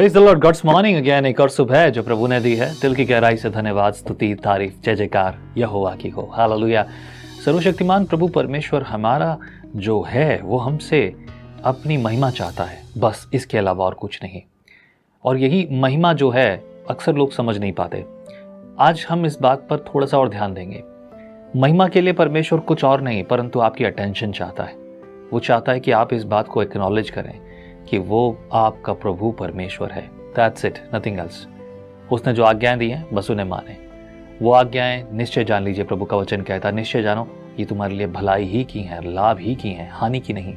Praise the lord, God's morning again. एक और सुबह है जो प्रभु ने दी है। दिल की गहराई से धन्यवाद, स्तुति, तारीफ, जय जयकार यहोवा की हो। हालेलुया। सर्वशक्तिमान प्रभु परमेश्वर हमारा जो है वो हमसे अपनी महिमा चाहता है, बस इसके अलावा और कुछ नहीं। और यही महिमा जो है अक्सर लोग समझ नहीं पाते। आज हम इस बात पर थोड़ा सा और ध्यान देंगे। महिमा के लिए परमेश्वर कुछ और नहीं परंतु आपकी अटेंशन चाहता है। वो चाहता है कि आप इस बात को एक्नॉलेज करें कि वो आपका प्रभु परमेश्वर है। That's it, nothing else. उसने जो आज्ञाएं दी हैं बस उन्हें माने। वो आज्ञाएं निश्चय जान लीजिए। प्रभु का वचन कहता है निश्चय जानो ये तुम्हारे लिए भलाई ही की हैं, लाभ ही की हैं, हानि की नहीं।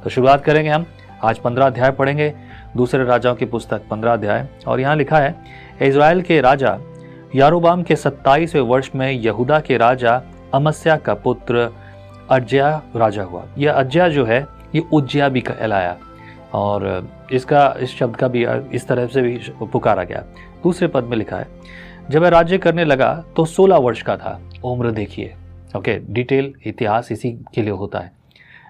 तो शुरुआत करेंगे हम। आज 15 अध्याय पढ़ेंगे, दूसरे राजाओं की पुस्तक 15 अध्याय। और यहाँ लिखा है, इज़राइल के राजा यारोबाम के 27वें वर्ष में यहूदा के राजा अमस्या का पुत्र अज्या राजा हुआ। यह अज्या जो है ये उज्जिया भी कहलाया और इस शब्द का भी इस तरह से भी पुकारा गया। दूसरे पद में लिखा है, जब वह राज्य करने लगा तो 16 वर्ष का था। उम्र देखिए, ओके, डिटेल इतिहास इसी के लिए होता है।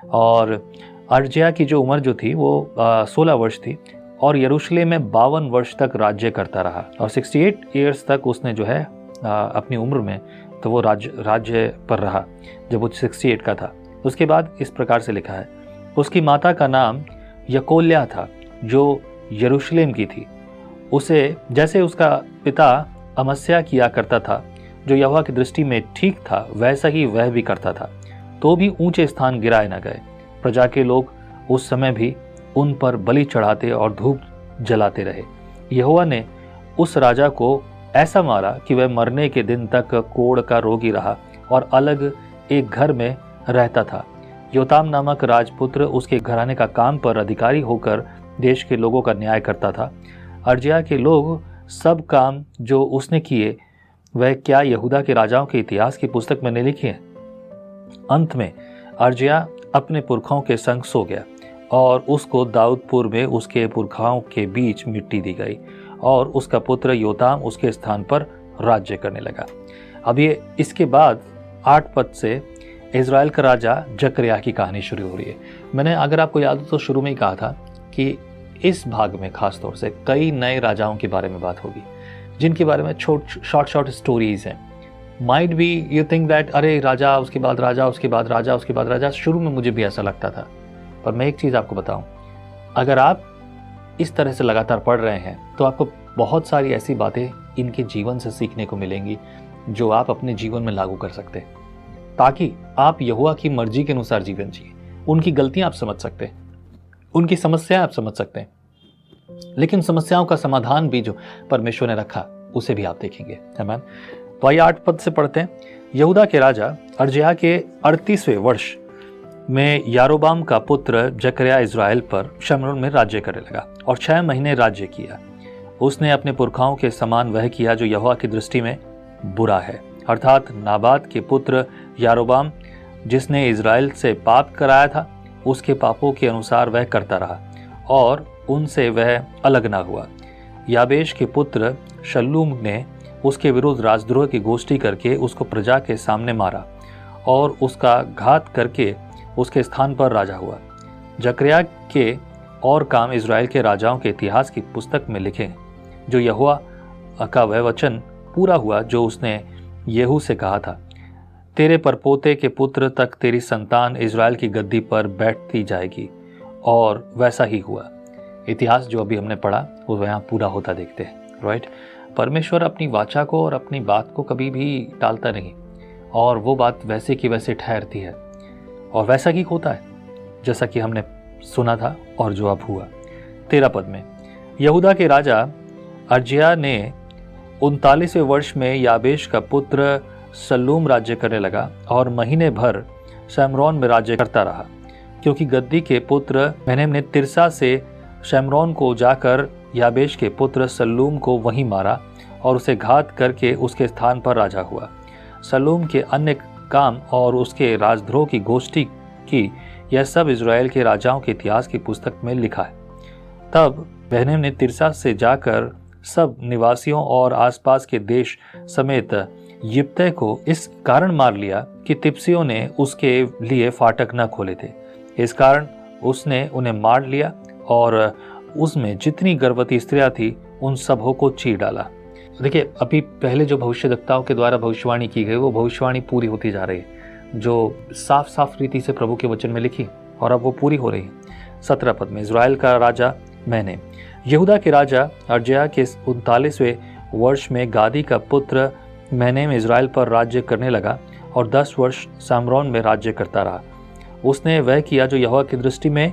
और अर्जिया की जो उम्र जो थी वो 16 वर्ष थी और यरूशलेम में 52 वर्ष तक राज्य करता रहा। और 68 ईयर्स तक उसने जो है अपनी उम्र में तो वो राज्य पर रहा जब वो 68 का था। उसके बाद इस प्रकार से लिखा है, उसकी माता का नाम यकोल्या था जो यरूशलेम की थी। उसे जैसे उसका पिता अमस्या किया करता था जो यहोवा की दृष्टि में ठीक था वैसा ही वह भी करता था, तो भी ऊंचे स्थान गिराए न गए। प्रजा के लोग उस समय भी उन पर बलि चढ़ाते और धूप जलाते रहे। यहोवा ने उस राजा को ऐसा मारा कि वह मरने के दिन तक कोढ़ का रोगी रहा और अलग एक घर में रहता था। योताम नामक राजपुत्र उसके घराने का काम पर अधिकारी होकर देश के लोगों का न्याय करता था। अर्जिया के लोग सब काम जो उसने किए वह क्या यहूदा के राजाओं के इतिहास की पुस्तक में नहीं लिखी है। अंत में अर्जिया अपने पुरखाओं के संग सो गया और उसको दाऊदपुर में उसके पुरखाओं के बीच मिट्टी दी गई और उसका पुत्र योताम उसके स्थान पर राज्य करने लगा। अब ये इसके बाद 8 पद से इज़राइल का राजा जकरिया की कहानी शुरू हो रही है। मैंने अगर आपको याद हो तो शुरू में ही कहा था कि इस भाग में खास तौर से कई नए राजाओं के बारे में बात होगी जिनके बारे में शॉर्ट स्टोरीज हैं। Might be you think that अरे राजा उसके बाद राजा उसके बाद राजा उसके बाद राजा। शुरू में मुझे भी ऐसा लगता था, पर मैं एक चीज़ आपको बताऊं, अगर आप इस तरह से लगातार पढ़ रहे हैं तो आपको बहुत सारी ऐसी बातें इनके जीवन से सीखने को मिलेंगी जो आप अपने जीवन में लागू कर सकते हैं ताकि आप यहोवा की मर्जी के अनुसार जीवन जिए। उनकी गलतियां आप समझ सकते हैं, उनकी समस्याएं आप समझ सकते हैं, लेकिन समस्याओं का समाधान भी जो परमेश्वर ने रखा उसे भी आप देखेंगे। आमीन। तो आइए 8 पद से पढ़ते हैं। यहूदा के राजा अर्जिया के 38वें वर्ष में यारोबाम का पुत्र जकरिया इज़राइल पर शमरोन में राज्य करने लगा और 6 महीने राज्य किया। उसने अपने पुरखाओं के समान वह किया जो यहोवा की दृष्टि में बुरा है, अर्थात नाबात के पुत्र यारोबाम जिसने इज़राइल से पाप कराया था उसके पापों के अनुसार वह करता रहा और उनसे वह अलग ना हुआ। याबेश के पुत्र शल्लूम ने उसके विरुद्ध राजद्रोह की गोष्ठी करके उसको प्रजा के सामने मारा और उसका घात करके उसके स्थान पर राजा हुआ। जकरिया के और काम इज़राइल के राजाओं के इतिहास की पुस्तक में लिखे जो यहोवा का वह वचन पूरा हुआ जो उसने येहू से कहा था, तेरे परपोते के पुत्र तक तेरी संतान इज़राइल की गद्दी पर बैठती जाएगी। और वैसा ही हुआ। इतिहास जो अभी हमने पढ़ा वो यहाँ पूरा होता देखते हैं, राइट। परमेश्वर अपनी वाचा को और अपनी बात को कभी भी टालता नहीं और वो बात वैसे की वैसे ठहरती है और वैसा ही होता है जैसा कि हमने सुना था और जो अब हुआ। 13 पद में, यहूदा के राजा अर्जिया ने 39वें वर्ष में याबेश का पुत्र शल्लूम राज्य करने लगा और महीने भर शमरोन में राज्य करता रहा, क्योंकि गद्दी के पुत्र मेनहेम ने तिर्सा से शमरोन को जाकर याबेश के पुत्र शल्लूम को वहीं मारा और उसे घात करके उसके स्थान पर राजा हुआ। शल्लूम के अन्य काम और उसके राजद्रोह की गोष्ठी की यह सब इज़राइल के राजाओं के इतिहास की पुस्तक में लिखा है। तब मेनहेम ने तिर्सा से जाकर सब निवासियों और आसपास के देश समेत यिप्तह को इस कारण मार लिया कि तिप्सियों ने उसके लिए फाटक न खोले थे। इस कारण उसने उन्हें मार लिया और उसमें जितनी गर्भवती स्त्रियां थी उन सबों को चीर डाला। देखिए, अभी पहले जो भविष्यद्वक्ताओं के द्वारा भविष्यवाणी की गई वो भविष्यवाणी पूरी होती जा रही है, जो साफ साफ रीति से प्रभु के वचन में लिखी, और अब वो पूरी हो रही है। 17 पद में, इज़राइल का राजा मैने, यहूदा के राजा अर्जया के 39वें वर्ष में गादी का पुत्र मैनेम इज़राइल पर राज्य करने लगा और 10 वर्ष सामरोन में राज्य करता रहा। उसने वह किया जो यहोवा की दृष्टि में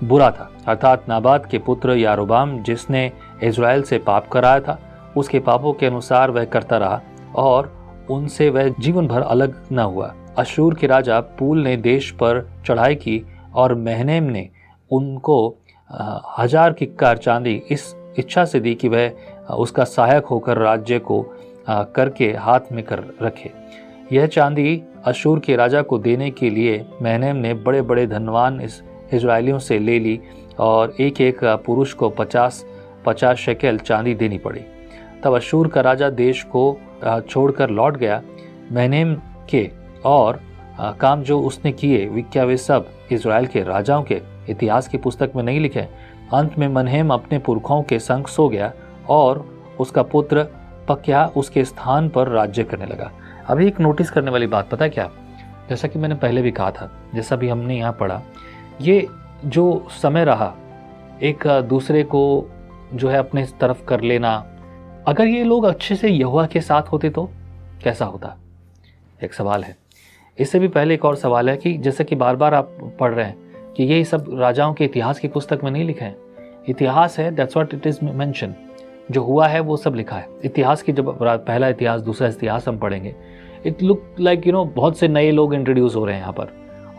बुरा था, अर्थात नाबात के पुत्र यारोबाम जिसने इज़राइल से पाप कराया था, उसके पापों के अनुसार वह करता रहा और उनसे वह जीवन भर अलग न हुआ। अशूर के राजा पूल ने देश पर चढ़ाई की और महनेम ने उनको 1000 किक्कार चांदी इस इच्छा से दी कि वह उसका सहायक होकर राज्य को करके हाथ में कर रखे। यह चांदी अशूर के राजा को देने के लिए महनेम ने बड़े बड़े धनवान इज़राइलियों से ले ली और एक एक पुरुष को 50 शेकेल चांदी देनी पड़ी। तब अशूर का राजा देश को छोड़कर लौट गया। महनेम के और काम जो उसने किए क्या वे सब इज़राइल के राजाओं के इतिहास की पुस्तक में नहीं लिखे? अंत में मनहेम अपने पुरखों के संग सो गया और उसका पुत्र पक्या उसके स्थान पर राज्य करने लगा। अभी एक नोटिस करने वाली बात पता है क्या? जैसा कि मैंने पहले भी कहा था, जैसा भी हमने यहाँ पढ़ा, ये जो समय रहा एक दूसरे को जो है अपने तरफ कर लेना, अगर ये लोग अच्छे से यहोवा के साथ होते तो कैसा होता? एक सवाल है। इससे भी पहले एक और सवाल है कि जैसे कि बार बार आप पढ़ रहे हैं कि ये सब राजाओं के इतिहास की पुस्तक में नहीं लिखे हैं। इतिहास है, that's what it is mention, जो हुआ है वो सब लिखा है। इतिहास की जब पहला इतिहास दूसरा इतिहास हम पढ़ेंगे, इट लुक लाइक बहुत से नए लोग इंट्रोड्यूस हो रहे हैं यहाँ पर,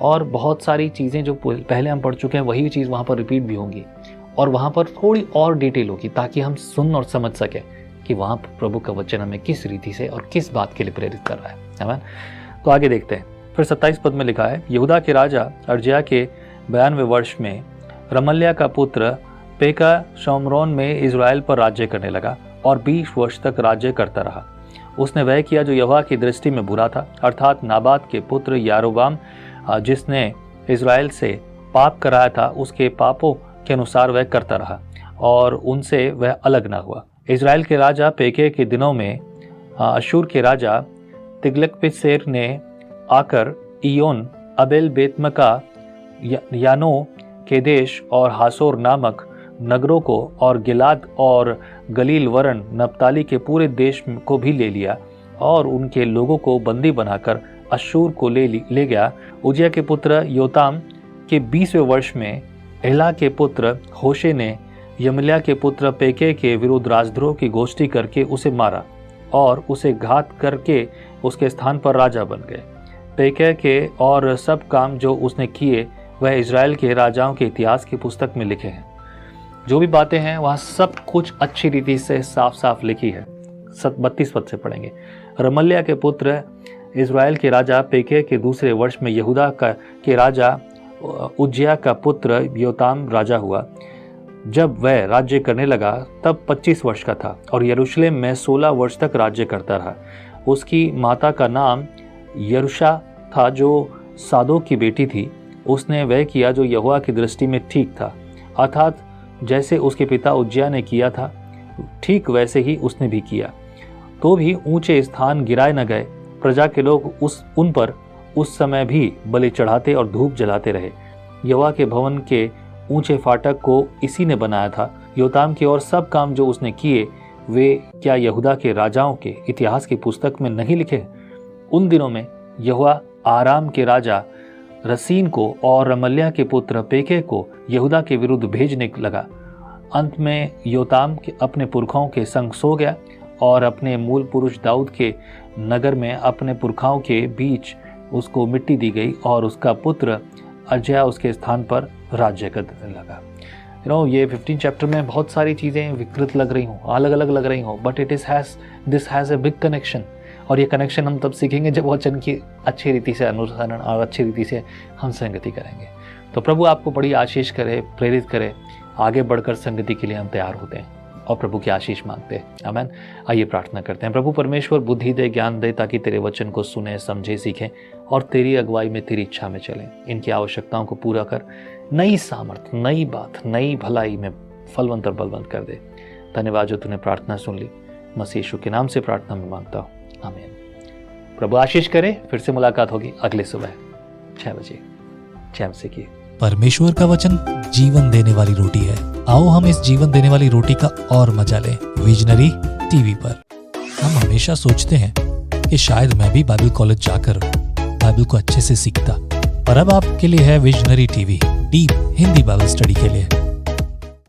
और बहुत सारी चीज़ें जो पहले हम पढ़ चुके हैं वही चीज़ वहाँ पर रिपीट भी होंगी और वहाँ पर थोड़ी और डिटेल होगी ताकि हम सुन और समझ सकें कि वहाँ पर प्रभु का वचन हमें किस रीति से और किस बात के लिए प्रेरित कर रहा है। आमीन। तो आगे देखते हैं। फिर 27 पद में लिखा है, यहूदा के राजा अर्जया के 92वें वर्ष में रमल्याह का पुत्र पेका शोमरोन में इज़राइल पर राज्य करने लगा और 20 वर्ष तक राज्य करता रहा। उसने वह किया जो यहोवा की दृष्टि में बुरा था, अर्थात नाबात के पुत्र यारोबाम जिसने इज़राइल से पाप कराया था, उसके पापों के अनुसार वह करता रहा और उनसे वह अलग न हुआ। इज़राइल के राजा पेके के दिनों में अशूर के राजा तिग्लत-पिलेसेर ने आकर इयोन, अबेल बेतमका, यानो, केदेश और हासोर नामक नगरों को और गिलाद और गलील वरन नप्ताली के पूरे देश को भी ले लिया और उनके लोगों को बंदी बनाकर अशूर को ले गया। उजिया के पुत्र योताम के 20वें वर्ष में एला के पुत्र होशे ने यमल्याह के पुत्र पेके के विरुद्ध राजद्रोह की गोष्ठी करके उसे मारा और उसे घात करके उसके स्थान पर राजा बन गए। पेके के और सब काम जो उसने किए वह इज़राइल के राजाओं के इतिहास की पुस्तक में लिखे हैं। जो भी बातें हैं वहाँ सब कुछ अच्छी रीति से साफ साफ लिखी है। 32 पद से पढ़ेंगे। रमल्याह के पुत्र इज़राइल के राजा पेके के दूसरे वर्ष में यहूदा के राजा उज्जिया का पुत्र योताम राजा हुआ। जब वह राज्य करने लगा तब 25 वर्ष का था और यरूशलेम में 16 वर्ष तक राज्य करता रहा। उसकी माता का नाम यरूशा था जो सादोक की बेटी थी। उसने वह किया जो यहोवा की दृष्टि में ठीक था, अर्थात जैसे उसके पिता उज्जिया ने किया था ठीक वैसे ही उसने भी किया। तो भी ऊंचे स्थान गिराए न गए। प्रजा के लोग उन पर उस समय भी बलि चढ़ाते और धूप जलाते रहे। यहोवा के भवन के ऊंचे फाटक को इसी ने बनाया था। योताम के और सब काम जो उसने किए वे क्या यहूदा के राजाओं के इतिहास की पुस्तक में नहीं लिखे? उन दिनों में यहोवा आराम के राजा रसीन को और रमल्याह के पुत्र पेके को यहूदा के विरुद्ध भेजने लगा। अंत में योताम अपने पुरखाओं के संग सो गया और अपने मूल पुरुष दाऊद के नगर में अपने पुरखाओं के बीच उसको मिट्टी दी गई और उसका पुत्र अर्जया उसके स्थान पर राज्य करने लगा। ये 15 चैप्टर में बहुत सारी चीज़ें विकृत लग रही हों, अलग अलग लग रही हों, but this has a big connection. और ये कनेक्शन हम तब सीखेंगे जब वचन की अच्छी रीति से अनुसरण और अच्छी रीति से हम संगति करेंगे। तो प्रभु आपको बड़ी आशीष करे, प्रेरित करे। आगे बढ़कर संगति के लिए हम तैयार होते हैं और प्रभु की आशीष मांगते हैं। आमीन। आइए प्रार्थना करते हैं। प्रभु परमेश्वर बुद्धि दे, ज्ञान दे, ताकि तेरे वचन को सुने, समझे, सीखें और तेरी अगुवाई में, तेरी इच्छा में चलें। इनकी आवश्यकताओं को पूरा कर, नई सामर्थ, नई बात, नई भलाई में फलवंत और बलवंत कर दे। धन्यवाद जो तूने प्रार्थना सुन ली। मसीह यीशु के नाम से प्रार्थना में मांगता हूँ, आमीन। प्रभु आशीष करे। फिर से मुलाकात होगी अगले सुबह 6 बजे। जय मसीह की। परमेश्वर का वचन जीवन देने वाली रोटी है। आओ हम इस जीवन देने वाली रोटी का और मजा लें विजनरी टीवी पर। हम हमेशा सोचते हैं कि शायद मैं भी बाइबल कॉलेज जाकर बाइबल को अच्छे से सीखता, पर अब आपके लिए है visionary TV, deep Hindi Bible study के लिए।